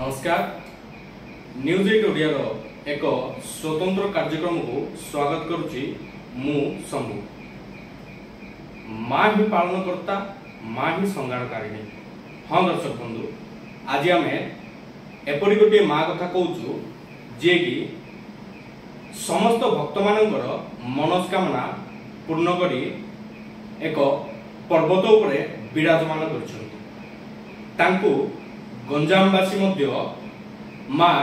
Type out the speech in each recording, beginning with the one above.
नमस्कार न्यूज 8 ओडिया एक स्वतंत्र कार्यक्रम को स्वागत करुच्ची मु शंभु। माँ ही पालन करता माँ ही संगारकारिणी। हाँ दर्शक बंधु, आज आम एपरी गोटे माँ कथा कहूँ जे कि समस्त भक्त मानकर मनस्कामना पूर्ण करी एक पर्वत उपरे विराजमान कर गंजामवासी माँ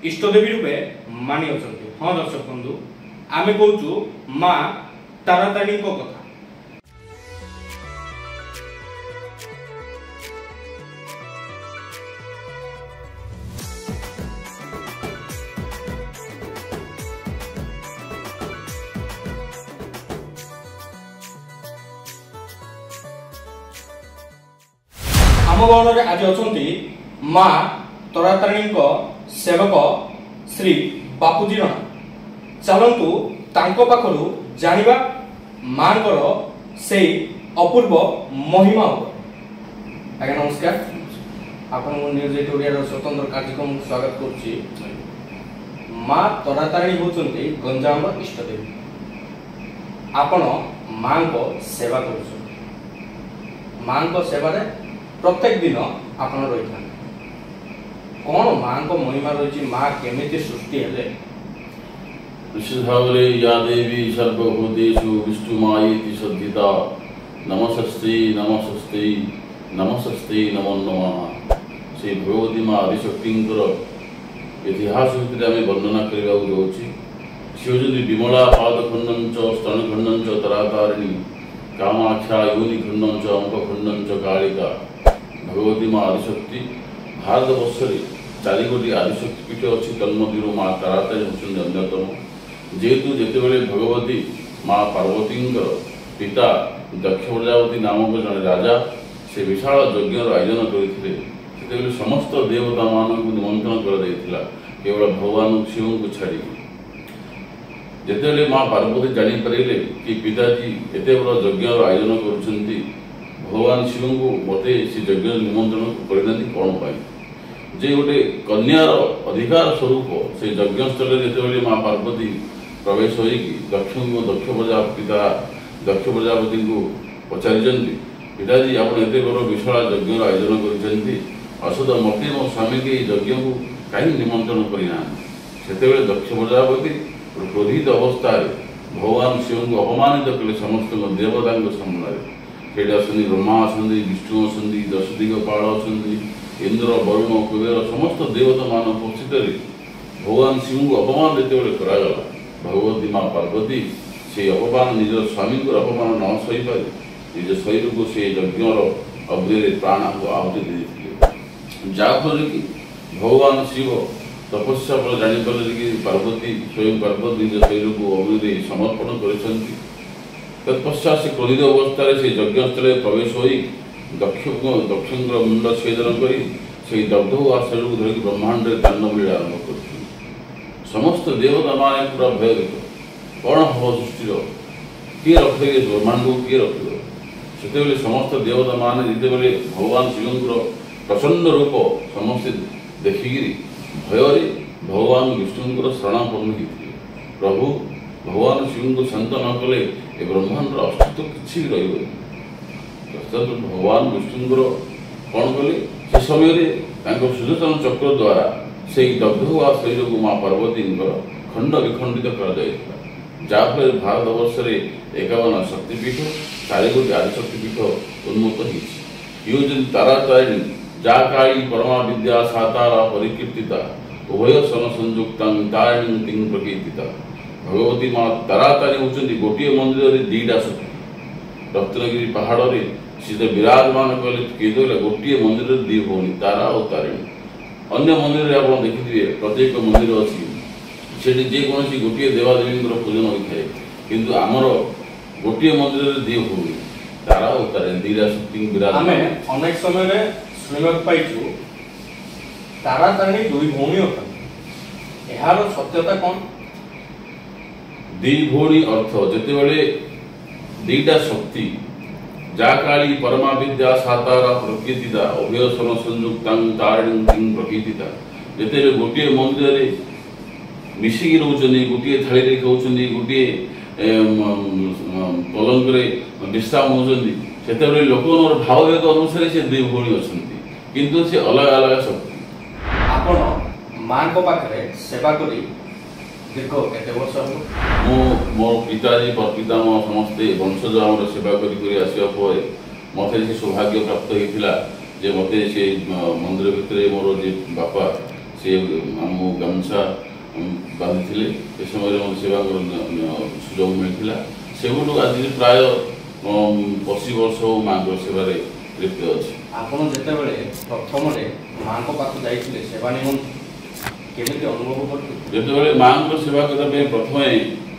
इष्टदेवी रूपे मानि अछंती। हाँ दर्शक बंधु, आमे कहूँ माँ तारातारिणी कथा। आम गण आज अछंती माँ तारातारिणी सेवक श्री बापूजी रण। चलतु तांको पाखरु जानिबा मांकर से अपूर्व महिमा। आज्ञा नमस्कार, आपन न्यूज 8 ओडिया स्वतंत्र कार्यक्रम स्वागत करुच्ची। माँ तारातारिणी होचंती गंजाम इष्टदेवी। आपण मां को सेवा करुछन। मां को सेवा रे प्रत्येक दिन आपण रही था। कौन माँ को महिमा रही? माँ केमिति सृष्टि हेले? निश्चित भाव या देवी सर्वभूतेषु विष्णुमायेति सद्धिता। नमस्ते नमस्ते नमस्ते नमो नमः। से भगवती माँ आदिशक्तिर इतिहास भितर आम वर्णना करने जाऊँगी। सी होती विमला पाद खंडन स्तन खंडन तारातारिणी कामाख्या योनि खंडन अंक खंडन कालिका। भगवती माँ आदिशक्ति भारत वर्ष में 4 गोटी आदिशक्ति पीठ अच्छी तन्मध्य माँ तारातारिणी होती अन्यतम। जेहेतु जितेबले भगवती माँ पार्वती पिता दक्ष प्रजापति नामक जड़े राजा से विशाल यज्ञर आयोजन करते समस्त देवता मान निमंत्रण कर केवल भगवान शिव को छाड़ी। जितेबले माँ पार्वती जानीपारे कि पिताजी एत बड़ यज्ञर आयोजन कर भगवान शिव को मत से यज्ञ निमंत्रण करना कौन पाई जे गोटे कन्यार अधिकार स्वरूप से यज्ञस्थल जितेबले माँ पार्वती प्रवेश होगी दक्ष प्रजापति को पचारि पिताजी आप एत बड़ विशाल यज्ञर आयोजन करसद मत मो स्वामी के यज्ञ को कहीं निमंत्रण करना। से दक्ष प्रजापति क्रोधित अवस्था भगवान शिव को अपमानित कले समस्त देवता सामने। ब्रह्मा आसंदी, विष्णु आसंदी, 10 दिगपाल आसंदी, इंद्र वरुण कुबेर समस्त देवता मान उपस्थित भगवान शिव को अपमान जितेबाला करागला भगवती माँ पार्वती से अपमान निज स्वामी को अपमान न सही पारे निज शरीर को से यज्ञर अग्नि प्राण को आहुति देते जहाँफल कि भगवान शिव तपस्या पर जानीपारे कि पार्वती स्वयं पार्वती निज शरीर को अग्नि समर्पण कर। तत्पश्चात से क्रोधित अवस्था से यज्ञस्थल प्रवेश हो दक्ष मुंड छेदन कर दग्ध हुआ शरीर को धरिक ब्रह्मांड तांडव लीला आरंभ कर। समस्त देवता मान पूरा भयभीत कौन हम सृष्टि किए रखे ब्रह्मांड को किए रख से समस्त देवता मान जितेबले भगवान शिव प्रचंड रूप समस्ते देखिकी भय भगवान विष्णु शरणापन्न होते। प्रभु भगवान शिव को शांत न कले ए ब्रह्मांड अस्तित्व किसी रही। भगवान विष्णु कौन कले से समय सुदर्शन चक्र द्वारा से दग्ध हुआ शरीर को माँ पार्वती खंड विखंडित कर जहाँफल भारत वर्ष में 51 शक्तिपीठ 4 गोटी आदिशक्तिपीठ उन्मुक्त होती। तारातारिणी जा काली परमा विद्या सातारा परिकीर्तिता उभय सन संयुक्ता तारिणी तिंग प्रकीर्तिता। भगवती माँ तारातारिणी होती गोटे मंदिर 2टा शक्ति। रत्नगिरी पहाड़ में सीधे विराजमान कले किए गोटे मंदिर 2 भौणी तारा और तारिणी। अन्य मंदिर में आप देखिए प्रत्येक मंदिर अच्छी से जेकोसी गोटे देवादेवी पूजन होता है किंतु आमर गोटे मंदिर 2 भौणी तारा और तारिणी 2टा शक्ति विराजमान। अनेक समय शुणा पाइु तारातारिणी 2 भौणी होता यार सत्यता कौन? 2 भौणी अर्थ जितेबले 2टा शक्ति जाकाली परमा विद्या सातारा प्रकृतिदा अभय सन संयुक्तां तारिणी प्रकृतिदा जेते गोटे मंदिर रे मिसिकी रहउछनी गोटे थाली रे खाउछनी गोटे पलंग रे विश्राम होउछनी सेते लोकनर भाववेग अनुसार से दुई भणी अछंती किंतु से अलग अलग शक्ति आपण मां को पाखरे सेवा करी दीर्घ केते वर्ष मो मोर पिताजी पितामह समस्ते वंशज आमर सेवा करी आसिया पर मते से सौभाग्य प्राप्त होइथिला जे मते से मंदिर भितरे मोर जे बापा से आमो गमछा बांधिथिले ए समय मोर सेवा सुजोग मिलथिला सेगुटो आज प्राय 25 वर्ष मां को सेवा रे लिप्त अछि। आपण जेते बेले प्रथम रे मां को पाख जाइथिले सेवा निमंत्रण केमिति अनुभव करते जेतेबेले मां को सेवा करबा पे प्रथमे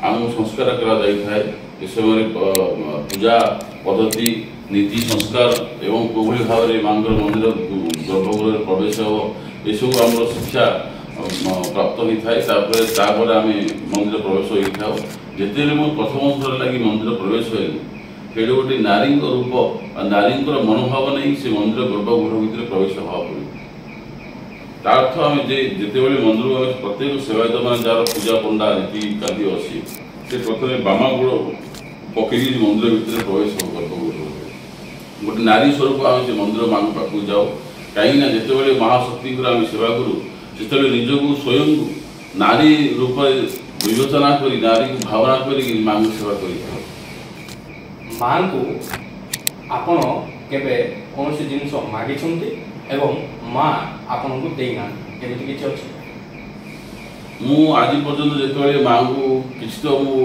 आम संस्कार करा जाई थाए ए समय पूजा पद्धति नीति संस्कार एवं कोभली भाव रे मां को मंदिर गर्भगृह प्रवेश हो ए सब हमर शिक्षा प्राप्त होई थाए तापर आमे मंदिर प्रवेश होई थाओ जेतेले मो प्रथम थर लागि मंदिर प्रवेश होइली फेडो गोटे नारी रूप और नारी मनोभाव नहीं से मंदिर गर्भगृह भितर प्रवेश हवा पड़े अर्थ आम जितेबले मंदिर में प्रत्येक सेवायत मान जार पूजा पंडा नीति कार्य अच्छी से प्रथम बामा गुड़ पकई मंदिर भितर प्रवेश गर्भगृह गोटे नारी स्वरूप आम से मंदिर मां पाक जाओ कहीं जितेबले महाशक्ति आम सेवा करूँ से निजक स्वयं नारी रूप विवेचना कर नारी को भावना कर मां सेवा कर मां को आपण केबे कौन सी जिनस मागी छंती एवं मां आपण को देना केमिति किछ अछि मु आज पर्यंत जेतबेले मां को किछ तो मु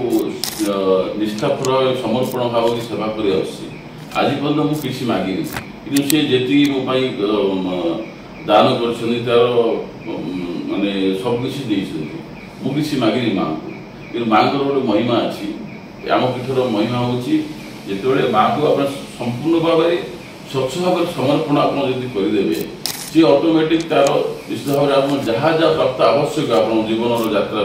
निष्ठापूर्वक समर्पण भाव की सेवा करि आछि आज पर्यंत मु किछ मागी किनु से जेति मो पई दान करछनी तार माने सब किछ देइछनी मु किछ मागी मां को किनु मां को ଗୋଟେ महिमा अछि आम पीठर महिमा होछि जेतबेले मां को आपण संपूर्ण भाव स्वच्छ भाव समर्पण आप करदेवे सी ऑटोमेटिक तार निश्चित भाव आप जहाँ जहाँ प्राप्त आवश्यक आप जीवन यात्रा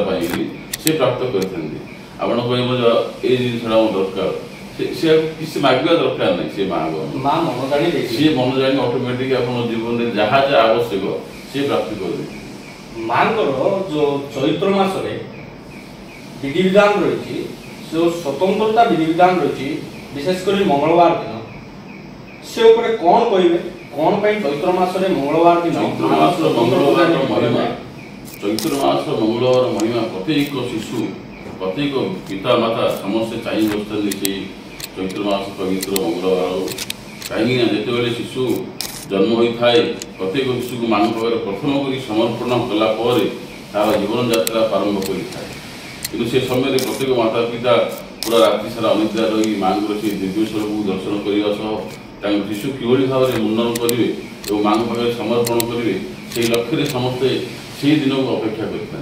से प्राप्त करते आपड़ कह ये जिनसा दरकार किसी मांगा दरकार नहीं से माँ सी मन जानी ऑटोमेटिक आप जीवन में जहाँ जहाँ आवश्यक सी प्राप्त कर माँ जो चैत्र मास विधि विधान रही स्वतंत्रता विधि विधान रही विशेषकर मंगलवार दिन से ऊपर कौन कहिबे कौन पई चैत्र मास रे मंगलवार दिन चैत्र मास मंगलवार महिमा चैत्र मास मंगलवार महिमा प्रत्येक शिशु प्रत्येक पिता माता समस्त चाहिए बसते से चैत्र मास पवित्र मंगलवार कहीं जितेबले शिशु जन्म होता है प्रत्येक शिशु को मां पाखे प्रथम कर समर्पण कलापर तार जीवन यात्रा प्रारंभ कर से समय प्रत्येक माता पिता पूरा राति सारा अनिद्रा रही मां से दिव्य स्वरूप दर्शन करने शिशु किभली भाव में मुंडन करेंगे और मां पाखे समर्पण करेंगे से लक्ष्य समस्ते से दिन को अपेक्षा करते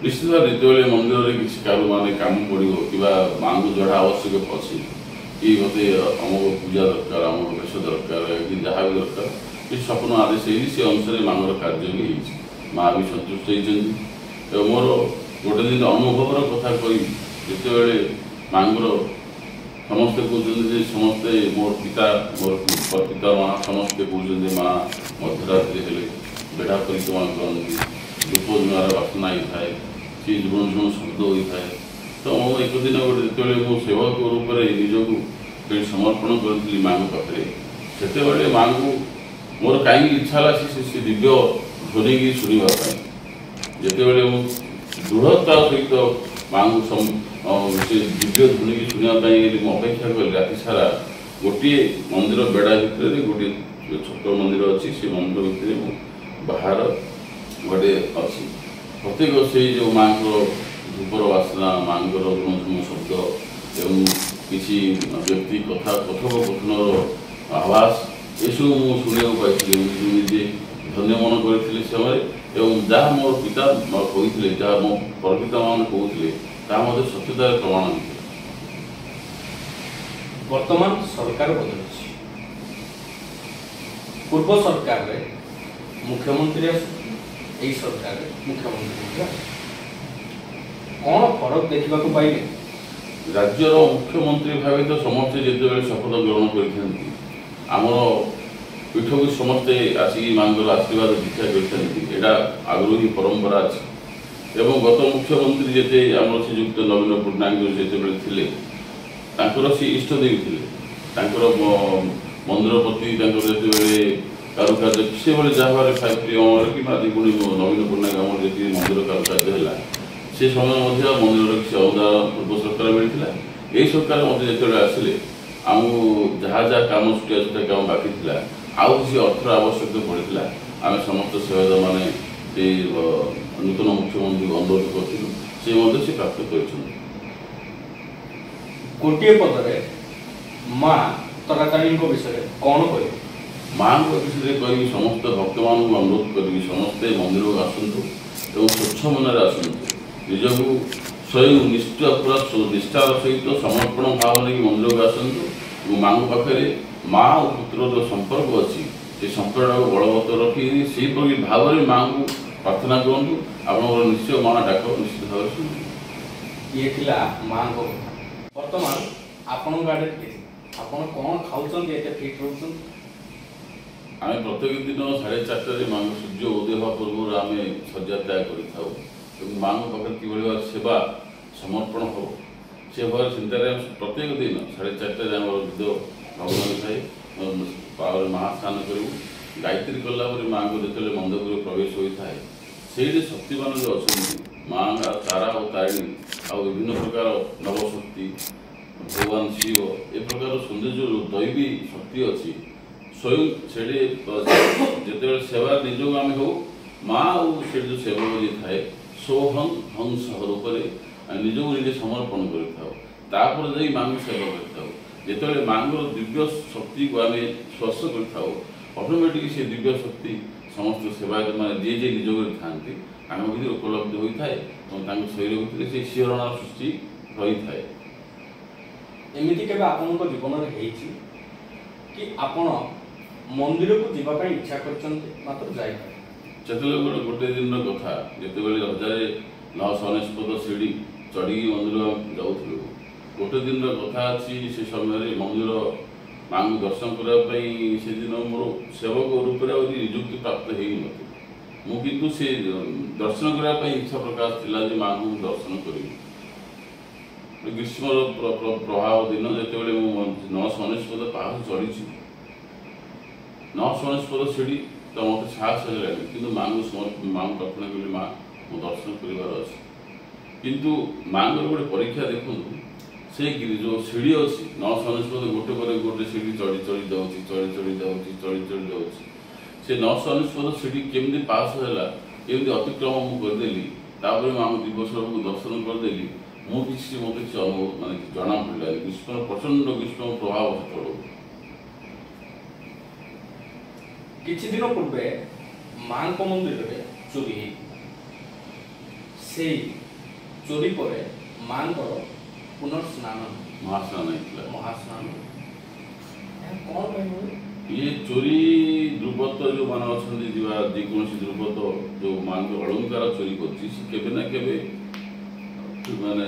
निश्चित भाव जितेबाला मंदिर में किसी कार मान कम पड़ो कि मां को जोड़ा आवश्यक अच्छी कि मत अमुक पूजा दरकार अमुक वेश दरकार कि जहाँ भी दरकार किसी स्वप्न आदेश से अनुसार मांग कार्य भी माँ भी सन्तुष्ट होती मोर गोटे दिन अनुभवर कथा कही जितेबाला मांगर समस्ते कहते समस्ते मोर पिता मोर पिता माँ समस्ते कहते माँ मध्यरात्रि हेले बेढ़ा परिक्रमा करती धूप जुआर बासना होता है सी झुण झुण शब्द होता है तो मो एक दिन गोटे जो मो सेवक रूप में निजक समर्पण करी माँ पाखे से माँ को मोर कहीं इच्छा है दिव्य ध्वनि की शुणवाई जितेबाला दृढ़ता सहित माँ को से दिव्य ध्वनि की शुणापी मुझे अपेक्षा करी राति सारा गोटे मंदिर बेड़ा भितर गोटे छोट मंदिर अच्छी से मंदिर भितर बाहर गोटे अच्छी प्रत्येक से जो माँ को धूपर बासना माँ को झुम शब्द एवं किसी व्यक्ति कथा कथोपकथन आवास ये सब मुझे शुणा पाई निजे धन्य मन करी समय जहाँ मोर पिता कहते जहाँ मो परपिता मान कहते सत्यता प्रमाण वर्तमान सरकार बदल पूर्व सरकार रे मुख्यमंत्री यही सरकार रे मुख्यमंत्री कौन फरक देखा पाइले राज्यर मुख्यमंत्री भाव तो समस्ते जिते शपथ ग्रहण कर पीठ को समस्ते आसिक माँ आशीर्वाद दीक्षा कर आगु ही परंपरा अच्छी एवं गत मुख्यमंत्री जिते आम श्रीजुक्त नवीन पट्टनायक जो से इष्टदेवी थे मंदिर प्रति कारुकार्य से भाई जहाँ प्रिय कि दिगुणी नवीन पट्टनायक आम जी मंदिर कारुकार्य है से समय मंदिर किसी अनुदान पूर्व सरकार मिलता यही सरकार जो आसिले आमको जहाँ जहाँ कम छुटिया छुटिया कम बाकी था आउ किसी अर्थर आवश्यकता पड़ता आम समस्त सेवादार मैंने नूतन मुख्यमंत्री को अनुरोध करूँ से प्राप्त कर गोटे पदरे माँ तराताणी विषय कौन कह माँ विषय कह समस्त भक्त मान अनुरोध करी समस्ते मंदिर को आसतु और स्वच्छ मन आसतु निजक स्वयं निष्ठा पूरा निष्ठार सहित समर्पण भाव नहीं मंदिर को आसतु माँ पाखे माँ और पुत्र जो संपर्क अच्छी से संपर्क को बलवत्तर रखी से भाव में माँ को प्रार्थना करूँ आप निश्चय माँ डाक निश्चित भाव शुणु ये थिला माँ को वर्तमान आपण गाड़े आपण कौन खाऊं फिट रोच आम प्रत्येक दिन 4:30 माँ सूर्य उदय हवा पूर्व आम शଯ୍ୟା त्याग कर माँ पाखे कि सेवा समर्पण हो से भाव चिंतार प्रत्येक दिन 4:30 आम विध भगवान थाए महास्नान करूँ गायत्री कला माँ को जो मंदिर को प्रवेश होता है से शक्ति मान जो अच्छा माँ तारा और तारिणी आ विभिन्न प्रकार नवशक्ति भगवान शिव ए प्रकार सुंदर जो दैवी शक्ति अच्छी स्वयं से जिते सेवा निजोग आम हो माँ और से जो सेवक जी थाए सोहं हंस रूप से निजोग निजे समर्पण कर माँ को सेवा करते माँ दिव्य शक्ति को आम स्पर्श कर ऑटोमेटिक से दिव्य शक्ति समस्त सेवायत मैंने जी जी निजोग था आम भर उपलब्ध होता है और शरीर भितर से शिहरण सृष्टि रही है एमती के जीवन में कि आपण मंदिर को जीवाई इच्छा कर मात्र जाए गोटे दिन कथा जिते 1999 सीढ़ी चढ़ी मंदिर जाऊँ गोटे दिन कथा अच्छी से समय मंदिर माँ को दर्शन करने से दिन मोर सेवक रूप में निजुक्ति प्राप्त हो किंतु से दर्शन करने इच्छा प्रकाश थिला जे माँ को दर्शन करी ग्रीष्म प्रभाव दिन जो 999 पास चढ़ी 999 सीढ़ी तो मत साहस है कि माँ को माँ को प्रार्थना कली माँ मो दर्शन कर किंतु माँ गोटे परीक्षा देखूँ से जो सीढ़ी अच्छी 999 गोटे पर गोटे सीढ़ी चढ़ी चढ़ी जाऊँगी चढ़ी चढ़ी जाऊँगी चढ़ी चढ़ी जाऊँगी से 999 सीढ़ी केमती पास है केमती अतिक्रम मुझे करदेली माँ दिवस को दर्शन करदेली मुझे मत किसी अनुभव मानने जना पड़ा ग्रीष्म प्रचंड ग्रीष्म प्रभाव चढ़ किछि दिन पूर्वे माँ को मंदिर में चोरी से चोरी पर माँ पुनर्स्नान महास्नान कौन ये चोरी द्रुपद जो मान अच्छा जेकोसी द्रुपद जो माँ को अलंकार चोरी कर माने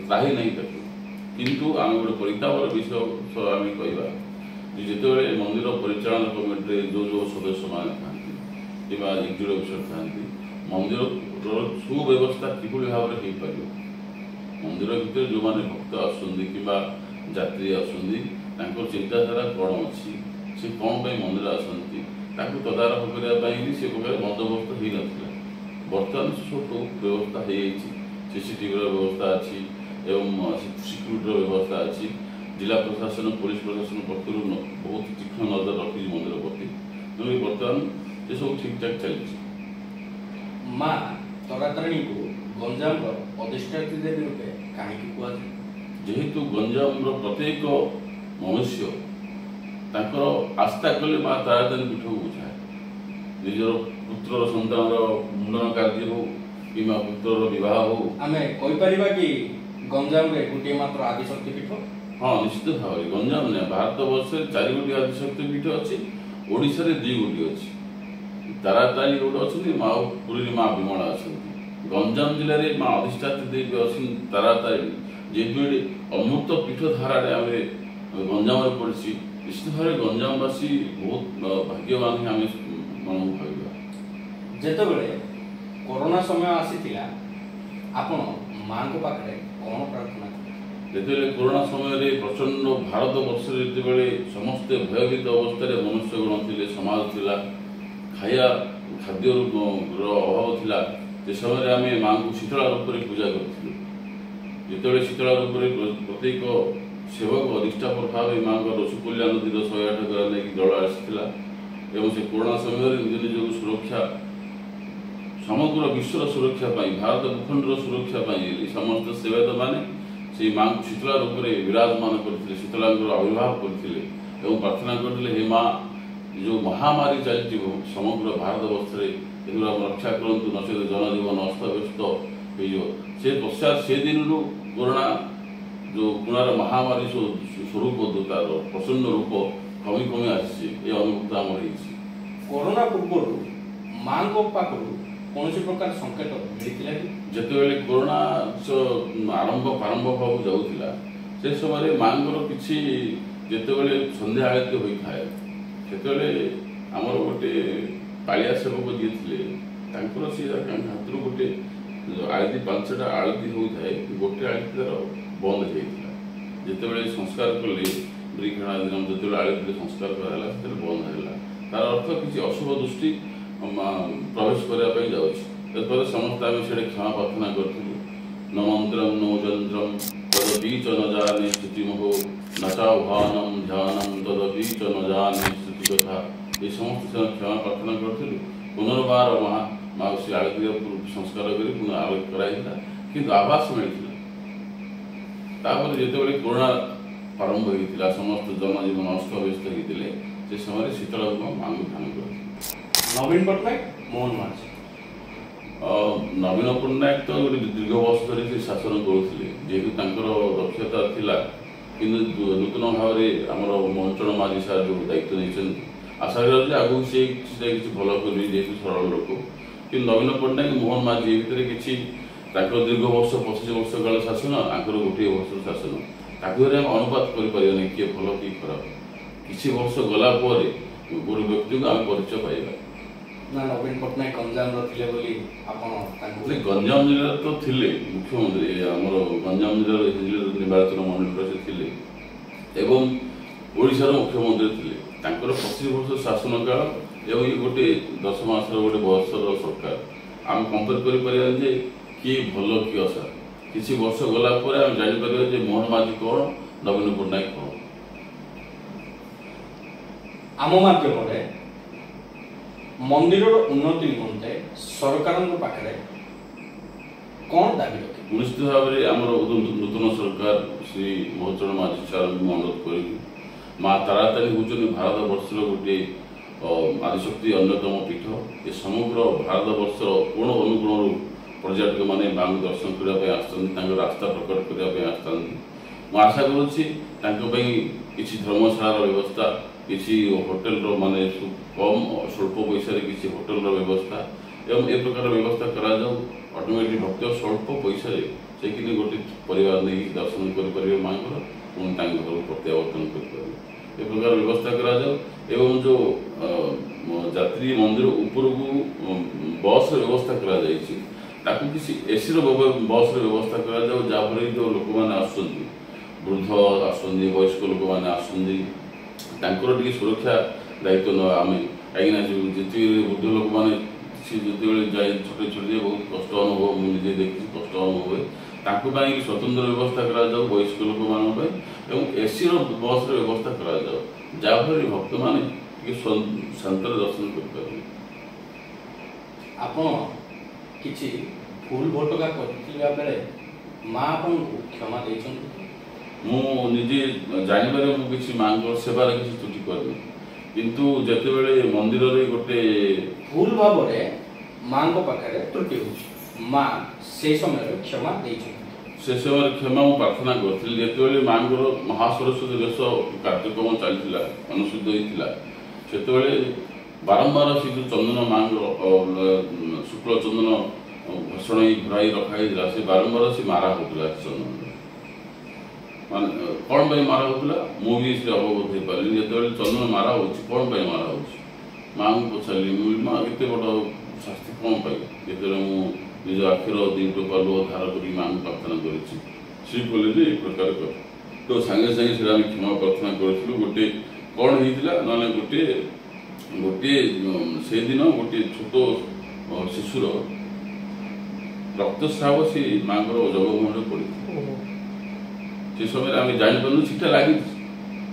त्राही नहीं किंतु आम गोटे परितापर विषय आम कहवा जिते मंदिर परिचालन कमिटी जो सदस्य मान था कि एग्जीक्यूटिव था मंदिर सुव्यवस्था किभली भाव में हो पार मंदिर भितर जो मैंने भक्त आसत्री आसर चिंताधारा कौन अच्छी से कौन पर मंदिर आसती तदारख करने से प्रकार बंदोबस्त हो ना बर्तमान सब व्यवस्था हो सीसीटीवी व्यवस्था अच्छी एवं सिक्यूरीटी व्यवस्था अच्छी जिला प्रशासन पुलिस प्रशासन पक्ष बहुत तीक्ष्ण नजर रखी मंदिर प्रति तेणु बर्तमान ये सब ठीक ठाक चलती माँ तरातारिणी को गंजाम अधिष्ठात्री देवी रूपे कहीं कहुए जेहेतु गंजाम प्रत्येक मनुष्य आस्था कले माँ तारातारिणी पीठ को बुझाए निजर पुत्र सन्तान मुंडन कार्य हो कि पुत्र विवाह हो आम कहीपर कि गंजाम गोटे मात्र आदिशक्ति पीठ हाँ निश्चित भाव गंजाम ने भारत वर्ष 4 गोटी आदिशक्ति पीठ अच्छी ओडिशा रे 2 गोटी अच्छी तारातारिणी गोटे अच्छी माँ पुरी माँ विमला अच्छा गंजाम जिले में माँ अधिष्ठात्री देवी अच्छी तारातारिणी जेहेतु ये अमृत पीठ धारा आम गंजाम पड़ी निश्चित भाव गंजामवासी बहुत भाग्यवान ही आम मन भाव जेतेबेले कोरोना समय आसीथिला आपण मां को पाखरे कोन प्रार्थना जेतेबेले कोरोना समय प्रचंड भारत वर्ष जेतेबेले समस्ते भयभीत अवस्था मनुष्य गण थे समाज थिला खाया खाद्य अभाव थिला से समय आम माँ को शीतला रूप में पूजा करूँ जिते शीतला रूप में प्रत्येक सेवक अधिष्ठापक भाव माँ रसुकुल्या नदीर 108 गरा नहीं जल आसाला से कोरोना समय निज निज सुरक्षा समग्र विश्वर सुरक्षा भारत भूखंडर सुरक्षा समस्त सेवायत मैंने से माँ को शीतला रूप में विराजमान करते शीतला आविर्भाव करते प्रार्थना करते हे माँ जो महामारी चलती समग्र भारत वर्ष में रक्षा करूँ नचेत जनजीवन अस्तव्यस्त हो से पश्चात से दिन कोरोना जो कोरोना महामारी स्वरूप तार प्रचंड रूप कमी कमी आसी अनुभूत आम कोरोना पूर्व माँ को पाखु कौन प्रकार संकेत मिलता जितेबाला कोरोना आरंभ प्रारंभ होगा जाऊला से समय माँ किसी जितेबाला संध्या आरती होता है से आमर गोटे पालिया सेवक जी थे सी हाथ गोटे आरती 5टा आरती होता है गोटे आरती तार बंद होता जितेबाला संस्कार कले ब्रिखणा दिन जो आरती संस्कार कराला बंद है तार अर्थ किसी अशुभ दृष्टि प्रवेश करने जाऊँ समस्त आम से क्षमा प्रार्थना करूँ न मंत्रम नो जंत्रम तदपीच न जाने स्थितिमहो न चाह्वानम ध्यानम तदपीच न जाने स्थिति कथा ये समस्त क्षमा प्रार्थना करूँ पुनर्बार माँ से आरती संस्कार कर पुनः आरती कराइला किंतु आवास मिलता जितेबाला कोरोना प्रारंभ होता समस्त जनजीवन अस्तव्यस्त होते से समय शीतला माँ को ध्यान कर नवीन पट्टनायक मोहन माझी नवीन पट्टनायक तो गोटे दीर्घ वर्ष धरी शासन करुले जेहेतु दक्षता थिला किंतु नूतन भाव में आमर मोहन माझी सार जो दायित्व नहीं आशा करा आगू सी किसी भल कर जेहतु सरल लोक कि नवीन पट्टनायक मोहन माझी भितर किसी दीर्घ वर्ष 25 वर्ष काल शासन आंकर गोटे वर्ष शासन ताकि अनुपात कर किए भल कि खराब किसी वर्ष गला गोटे व्यक्ति को आम परिचय पाइबा ना नवीन पट्टनायक गंजाम गंजाम जिले तो थिले मुख्यमंत्री आमर गंजाम जिले निर्वाचन मंडल से थिले एवं ओडिशार मुख्यमंत्री थिले 25 वर्ष शासन काल एवं ये गोटे 10 मास गोटे बर्षर सरकार आम कंपेयर कर किए भल किए असा किसी वर्ष गला आम जापर मोहन माझी कौन नवीन पट्टनायक कौन आम माध्यम मंदिर उन्नति निमंते सरकार पाखे कौन दाबी रखे निश्चित भाव में आम नूतन सरकार श्री मोहन माझी सार अनुरोध कर माँ तारातारिणी हूँ भारत वर्षर गोटे आदिशक्ति अन्यतम पीठ ये समग्र भारत वर्षर कोण अनुकोण पर्यटक मैंने माँ को दर्शन करने रास्ता प्रकट करने मुझे आशा करुँची किसी धर्मशाला व्यवस्था किसी होटेल माने कम स्वल्प पैसा किसी होटेल व्यवस्था एवं ए प्रकार व्यवस्था करा जाऊ ऑटोमेटिक भक्त स्वल्प पैसा से गोटे परिवार नहीं दर्शन कर माँ को पुणी घर प्रत्यावर्तन कर प्रकार व्यवस्था करा जाऊ एवं जो यात्री मंदिर ऊपर को बस व्यवस्था करा जाइए ताकू किसी एसी बस व्यवस्था करा जाऊ जहाँफल जो लोक मैंने आसुँच वृद्ध आसुँच वयस्क लोक मैंने आसुँच सुरक्षा दायित्व न आम कहीं जी वृद्ध लोक मैंने जो जाए छोटे छोटे बहुत कष्ट अनुभव मुझे देखी कष्ट अनुभव हुए स्वतंत्र व्यवस्था करा जाऊ वयस्क लोक मान एसी बस व्यवस्था करा जाऊ जहाँफल भक्त मैंने शांतर दर्शन कर किसी भूल भटका बेले माँ आपन क्षमा दे मुझे जानवर मुझे माँ सेवार किसी त्रुटि करनी किंतु जितेबाला मंदिर गोटे भूल भाव में माँ पाखे त्रुटि हो माँ से समय क्षमा दे से समय क्षमा प्रार्थना करी जितेबाला माँ महासरस्वती वेश कार्यक्रम चलता अनुष्ठित होता से बारंबार से जो चंदन माँ शुक्ल चंदन घषण घुराई रखाई से बारंबार से मारा होता चंदन ମାନେ କ'ଣ ପାଇଁ ମାରା ହେଉଥିଲା ମୁଁ ବି ସେ ଅବଗତ ହେଇପାରିଲି। ଯେତେବେଳେ ଚନ୍ଦନ ମାରା ହେଉଛି କ'ଣ ପାଇଁ ମାରା ହେଉଛି ମାଆଙ୍କୁ ପଚାରିଲି, ମୁଁ ମା ଏତେ ବଡ଼ ଶାସ୍ତି କ'ଣ ପାଇଁ? ଯେତେବେଳେ ମୁଁ ନିଜ ଆଖିର ଦୁଇ ଟୋପା ଲୁହ ଧାର କରି ମାଆଙ୍କୁ ପ୍ରାର୍ଥନା କରିଛି, ସେ କହିଲେ ଯେ ଏ ପ୍ରକାର କର। ତ ସାଙ୍ଗେ ସାଙ୍ଗେ ସେଟା ଆମେ କ୍ଷମା ପ୍ରାର୍ଥନା କରିଥିଲୁ। ଗୋଟେ କ'ଣ ହେଇଥିଲା ନହେଲେ ଗୋଟିଏ ସେଦିନ ଗୋଟିଏ ଛୋଟ ଶିଶୁର ରକ୍ତସ୍ରାବ ସେ ମାଆଙ୍କର ଜଗମୋହନରେ ପଡ଼ିଥିଲା। ସେ ସମୟରେ ଆମେ ଜାଣିପାରୁନୁ ସେଟା ଲାଗିଛି,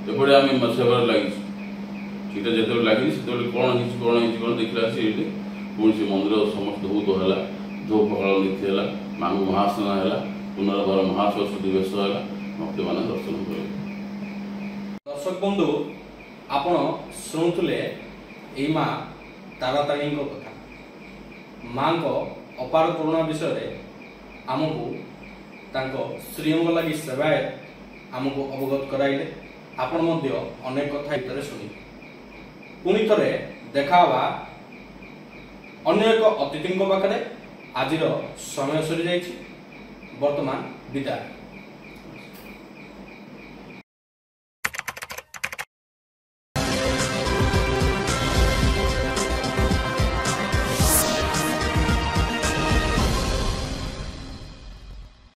ଏପଟେ ଆମେ ସେବାରେ ଲାଗିଛୁ। ସେଟା ଯେତେବେଳେ ଲାଗିଛି ସେତେବେଳେ କ'ଣ ହେଇଛି ଦେଖିଲା ସେ ଏଇଠି ପୁଣି ସେ ମନ୍ଦିର ସମସ୍ତ ଧୌତ ହେଲା, ଧୂପ ଫଳ ନୀତି ହେଲା, ମାଆଙ୍କୁ ମହାସ୍ନାନ ହେଲା, ପୁନର୍ବାର ମହାସରସ୍ୱତୀ ବେଶ ହେଲା, ଭକ୍ତମାନେ ଦର୍ଶନ କଲେ। ଦର୍ଶକ ବନ୍ଧୁ, ଆପଣ ଶୁଣୁଥିଲେ ଏଇ ମା ତାରାତାରିଣୀଙ୍କ କଥା। ମାଙ୍କ ଅପାର କରୁଣା ବିଷୟରେ ଆମକୁ ତାଙ୍କ ଶ୍ରୀଅଙ୍ଗ ଲାଗି ସେବାୟତ ଆମକୁ ଅବଗତ କରାଇଲେ। ଆପଣ ମଧ୍ୟ ଅନେକ କଥା ଭିତରେ ଶୁଣିଲେ। ପୁଣି ଥରେ ଦେଖା ହେବା ଅନ୍ୟ ଏକ ଅତିଥିଙ୍କ ପାଖରେ। ଆଜିର ସମୟ ସରିଯାଇଛି, ବର୍ତ୍ତମାନ ବିଦାୟ।